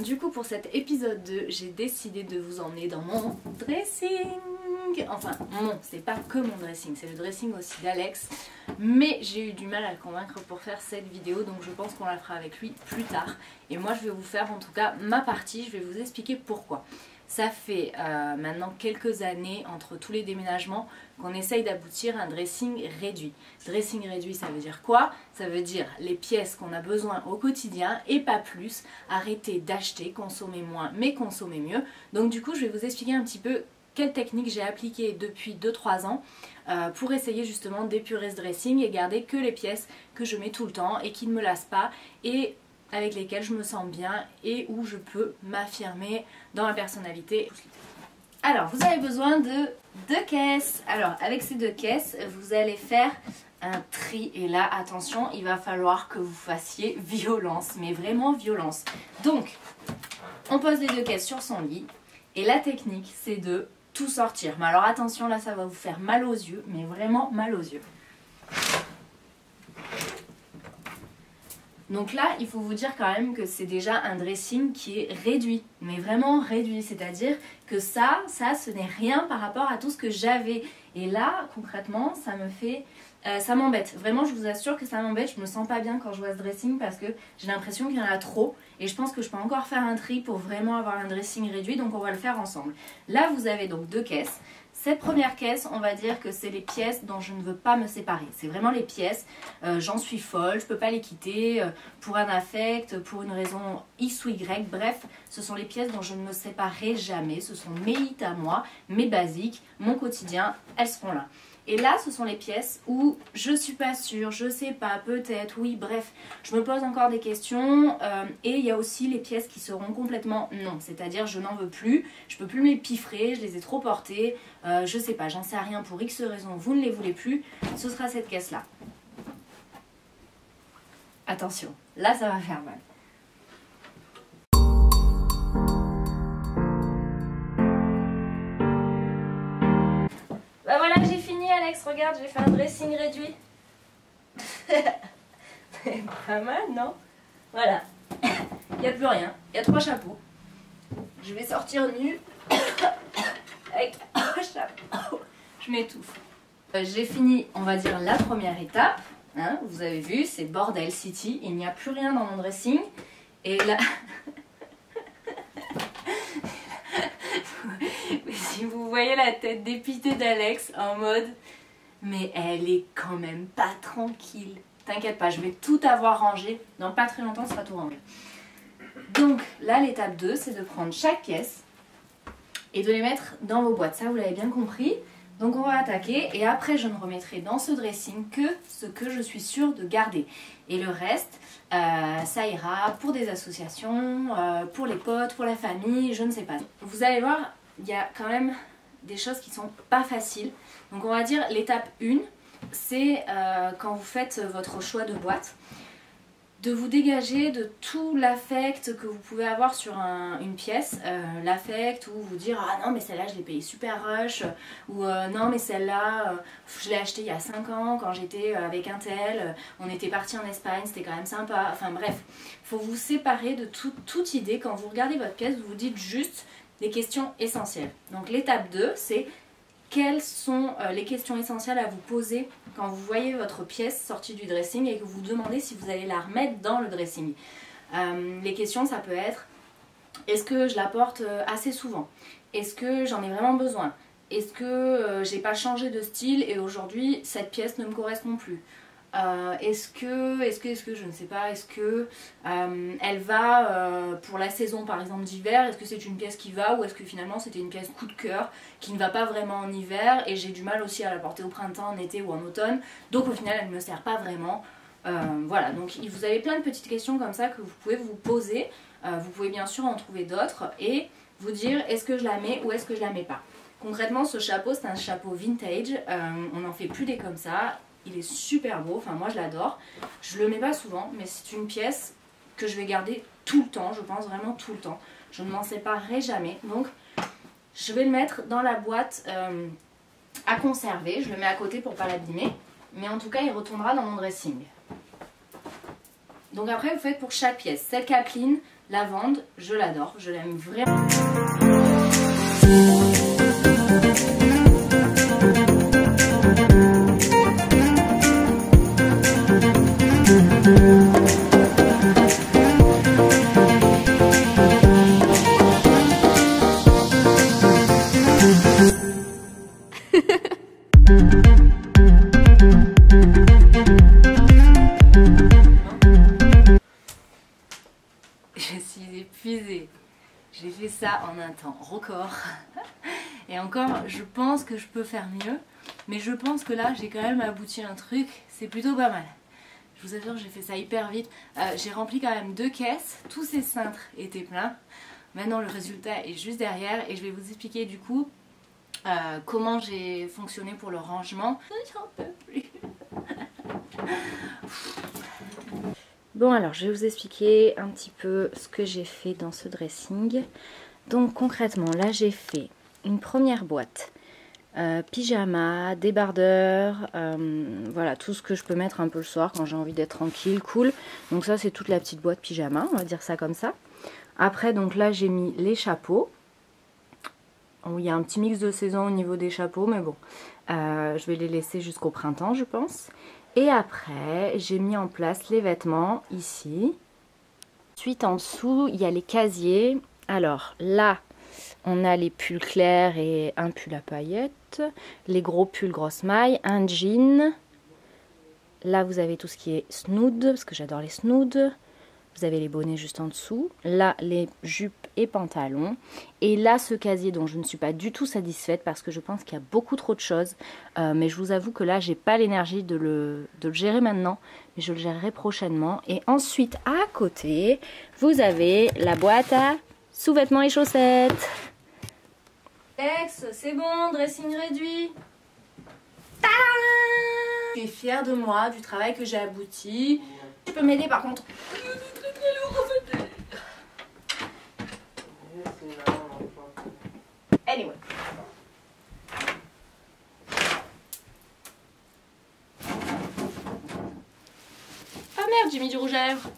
du coup pour cet épisode 2, j'ai décidé de vous emmener dans mon dressing. Enfin, c'est pas que mon dressing, c'est le dressing aussi d'Alex. Mais j'ai eu du mal à le convaincre pour faire cette vidéo, donc je pense qu'on la fera avec lui plus tard. Et moi je vais vous faire en tout cas ma partie, je vais vous expliquer pourquoi. Ça fait maintenant quelques années, entre tous les déménagements, qu'on essaye d'aboutir à un dressing réduit. Dressing réduit, ça veut dire quoi? Ça veut dire les pièces qu'on a besoin au quotidien et pas plus. Arrêter d'acheter, consommer moins, mais consommer mieux. Donc du coup, je vais vous expliquer un petit peu quelle technique j'ai appliquée depuis 2-3 ans pour essayer justement d'épurer ce dressing et garder que les pièces que je mets tout le temps et qui ne me lassent pas et avec lesquelles je me sens bien et où je peux m'affirmer dans ma personnalité. Alors, vous avez besoin de 2 caisses. Alors, avec ces 2 caisses, vous allez faire un tri. Et là, attention, il va falloir que vous fassiez violence, mais vraiment violence. Donc, on pose les 2 caisses sur son lit. Et la technique, c'est de tout sortir. Mais alors, attention, là, ça va vous faire mal aux yeux, mais vraiment mal aux yeux. Donc là, il faut vous dire quand même que c'est déjà un dressing qui est réduit, mais vraiment réduit. C'est-à-dire que ça, ce n'est rien par rapport à tout ce que j'avais. Et là, concrètement, ça me fait... ça m'embête. Vraiment, je vous assure que ça m'embête. Je me sens pas bien quand je vois ce dressing parce que j'ai l'impression qu'il y en a trop. Et je pense que je peux encore faire un tri pour vraiment avoir un dressing réduit. Donc on va le faire ensemble. Là, vous avez donc 2 caisses. Cette première caisse, on va dire que c'est les pièces dont je ne veux pas me séparer. C'est vraiment les pièces, j'en suis folle, je ne peux pas les quitter pour un affect, pour une raison X ou Y. Bref, ce sont les pièces dont je ne me séparerai jamais. Ce sont mes hits à moi, mes basiques, mon quotidien, elles seront là. Et là, ce sont les pièces où je suis pas sûre, je sais pas, peut-être, oui, bref, je me pose encore des questions. Et il y a aussi les pièces qui seront complètement non, c'est-à-dire je n'en veux plus, je peux plus me les piffrer, je les ai trop portées, je sais pas, j'en sais rien pour X raison, vous ne les voulez plus, ce sera cette caisse-là. Attention, là ça va faire mal. Bah voilà, j'ai fini Alex, regarde, j'ai fait un dressing réduit. C'est pas mal, non? Voilà. Il n'y a plus rien, il y a 3 chapeaux. Je vais sortir nue avec 3 chapeaux. Je m'étouffe. J'ai fini, on va dire, la première étape. Hein, vous avez vu, c'est bordel city, il n'y a plus rien dans mon dressing. Et là... Si vous voyez la tête dépitée d'Alex en mode mais elle est quand même pas tranquille. T'inquiète pas, je vais tout avoir rangé. Dans pas très longtemps, ça sera tout rangé. Donc là, l'étape 2, c'est de prendre chaque pièce et de les mettre dans vos boîtes. Ça, vous l'avez bien compris. Donc on va attaquer et après, je ne remettrai dans ce dressing que ce que je suis sûre de garder. Et le reste, ça ira pour des associations, pour les potes, pour la famille, je ne sais pas. Vous allez voir, il y a quand même des choses qui sont pas faciles. Donc on va dire l'étape 1, c'est quand vous faites votre choix de boîte, de vous dégager de tout l'affect que vous pouvez avoir sur une pièce, l'affect ou vous dire ah non mais celle-là je l'ai payée super rush, ou non mais celle-là je l'ai achetée il y a 5 ans quand j'étais avec un tel, on était parti en Espagne, c'était quand même sympa, enfin bref, il faut vous séparer de toute idée. Quand vous regardez votre pièce, vous vous dites juste des questions essentielles. Donc l'étape 2, c'est quelles sont les questions essentielles à vous poser quand vous voyez votre pièce sortie du dressing et que vous vous demandez si vous allez la remettre dans le dressing. Les questions, ça peut être est-ce que je la porte assez souvent? Est-ce que j'en ai vraiment besoin? Est-ce que j'ai pas changé de style et aujourd'hui cette pièce ne me correspond plus? Est-ce que je ne sais pas, est-ce que elle va pour la saison par exemple d'hiver, est-ce que c'est une pièce qui va ou est-ce que finalement c'était une pièce coup de cœur qui ne va pas vraiment en hiver et j'ai du mal aussi à la porter au printemps, en été ou en automne, donc au final elle ne me sert pas vraiment. Voilà, donc vous avez plein de petites questions comme ça que vous pouvez vous poser, vous pouvez bien sûr en trouver d'autres et vous dire est-ce que je la mets ou est-ce que je la mets pas. Concrètement ce chapeau c'est un chapeau vintage, on n'en fait plus des comme ça. Il est super beau, enfin moi je l'adore. Je le mets pas souvent, mais c'est une pièce que je vais garder tout le temps, je pense vraiment tout le temps. Je ne m'en séparerai jamais, donc je vais le mettre dans la boîte à conserver. Je le mets à côté pour pas l'abîmer, mais en tout cas il retournera dans mon dressing. Donc après vous faites pour chaque pièce. Cette capeline, Lavande, je l'adore, je l'aime vraiment. Je suis épuisée. J'ai fait ça en un temps record. Et encore, je pense que je peux faire mieux. Mais je pense que là, j'ai quand même abouti un truc. C'est plutôt pas mal. Je vous assure, j'ai fait ça hyper vite. J'ai rempli quand même 2 caisses. Tous ces cintres étaient pleins. Maintenant, le résultat est juste derrière. Et je vais vous expliquer du coup comment j'ai fonctionné pour le rangement. J'en peux plus. Bon, alors je vais vous expliquer un petit peu ce que j'ai fait dans ce dressing. Donc concrètement, là j'ai fait une première boîte, pyjama, débardeur, voilà tout ce que je peux mettre un peu le soir quand j'ai envie d'être tranquille, cool. Donc ça c'est toute la petite boîte pyjama, on va dire ça comme ça. Après donc là j'ai mis les chapeaux. Il y a un petit mix de saison au niveau des chapeaux, mais bon, je vais les laisser jusqu'au printemps je pense. Et après, j'ai mis en place les vêtements ici. Ensuite, en dessous, il y a les casiers. Alors là, on a les pulls clairs et un pull à paillettes. Les gros pulls grosses mailles, un jean. Là, vous avez tout ce qui est snood, parce que j'adore les snoods. Vous avez les bonnets juste en dessous. Là, les jupes et pantalons. Et là, ce casier dont je ne suis pas du tout satisfaite parce que je pense qu'il y a beaucoup trop de choses. Mais je vous avoue que là, j'ai pas l'énergie de le gérer maintenant. Mais je le gérerai prochainement. Et ensuite, à côté, vous avez la boîte à sous-vêtements et chaussettes. Alex, c'est bon, dressing réduit. Je suis fière de moi, du travail que j'ai abouti. Tu peux m'aider par contre. Anyway. Ah merde, j'ai mis du rouge à lèvres.